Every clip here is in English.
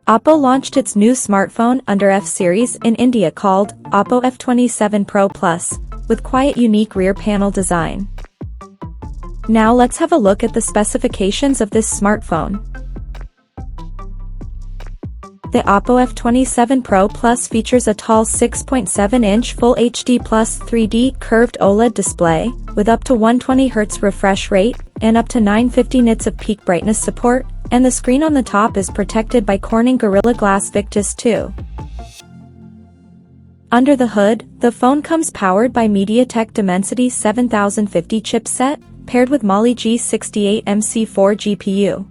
Oppo launched its new smartphone under F series in India called Oppo F27 Pro Plus, with quite unique rear panel design. Now let's have a look at the specifications of this smartphone. The Oppo F27 Pro Plus features a tall 6.7-inch Full HD Plus 3D curved OLED display, with up to 120Hz refresh rate, and up to 950 nits of peak brightness support, and the screen on the top is protected by Corning Gorilla Glass Victus 2. Under the hood, the phone comes powered by MediaTek Dimensity 7050 chipset, paired with Mali G68 MC4 GPU.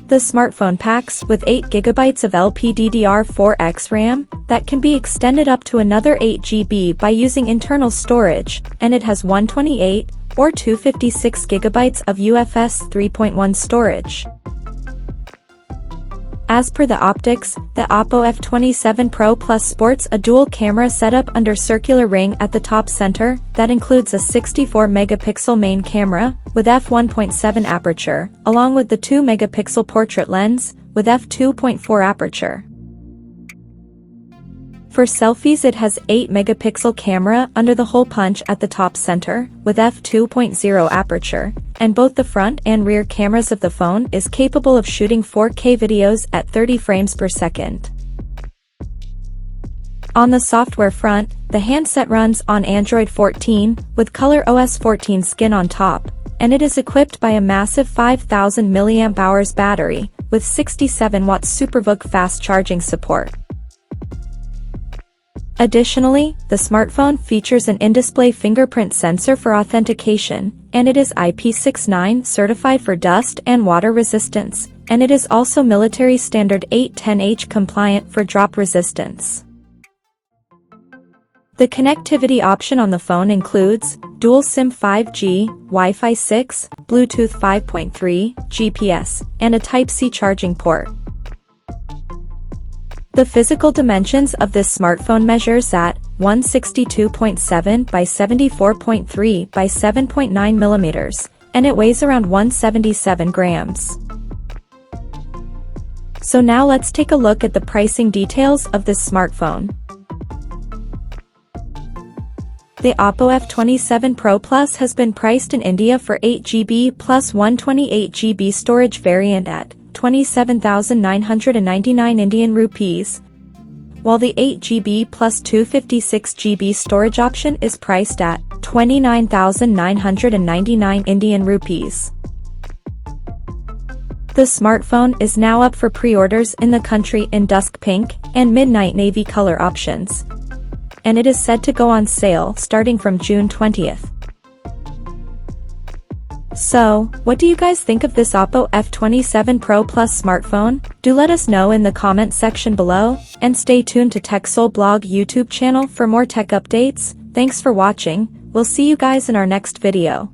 The smartphone packs with 8GB of LPDDR4X RAM that can be extended up to another 8GB by using internal storage, and it has 128 or 256GB of UFS 3.1 storage. As per the optics, the Oppo F27 Pro Plus sports a dual camera setup under circular ring at the top center that includes a 64-megapixel main camera with f1.7 aperture, along with the 2-megapixel portrait lens with f2.4 aperture. For selfies, it has 8-megapixel camera under the hole punch at the top center with f2.0 aperture, and both the front and rear cameras of the phone is capable of shooting 4K videos at 30 frames per second. On the software front, the handset runs on Android 14 with ColorOS 14 skin on top, and it is equipped by a massive 5000 mAh battery with 67-watt SuperVOOC fast charging support. Additionally, the smartphone features an in-display fingerprint sensor for authentication, and it is IP69 certified for dust and water resistance, and it is also military standard 810H compliant for drop resistance. The connectivity option on the phone includes dual SIM 5G, Wi-Fi 6, Bluetooth 5.3, GPS, and a Type-C charging port. The physical dimensions of this smartphone measures at 162.7 by 74.3 by 7.9 millimeters, and it weighs around 177 grams. So now let's take a look at the pricing details of this smartphone. The Oppo F27 Pro Plus has been priced in India for 8GB plus 128GB storage variant at 27,999 Indian rupees, while the 8GB plus 256GB storage option is priced at 29,999 Indian rupees. The smartphone is now up for pre-orders in the country in dusk pink and midnight navy color options, and it is said to go on sale starting from June 20th. So, what do you guys think of this Oppo F27 Pro Plus smartphone? Do let us know in the comment section below, and stay tuned to TechSole Blog YouTube channel for more tech updates. Thanks for watching, we'll see you guys in our next video.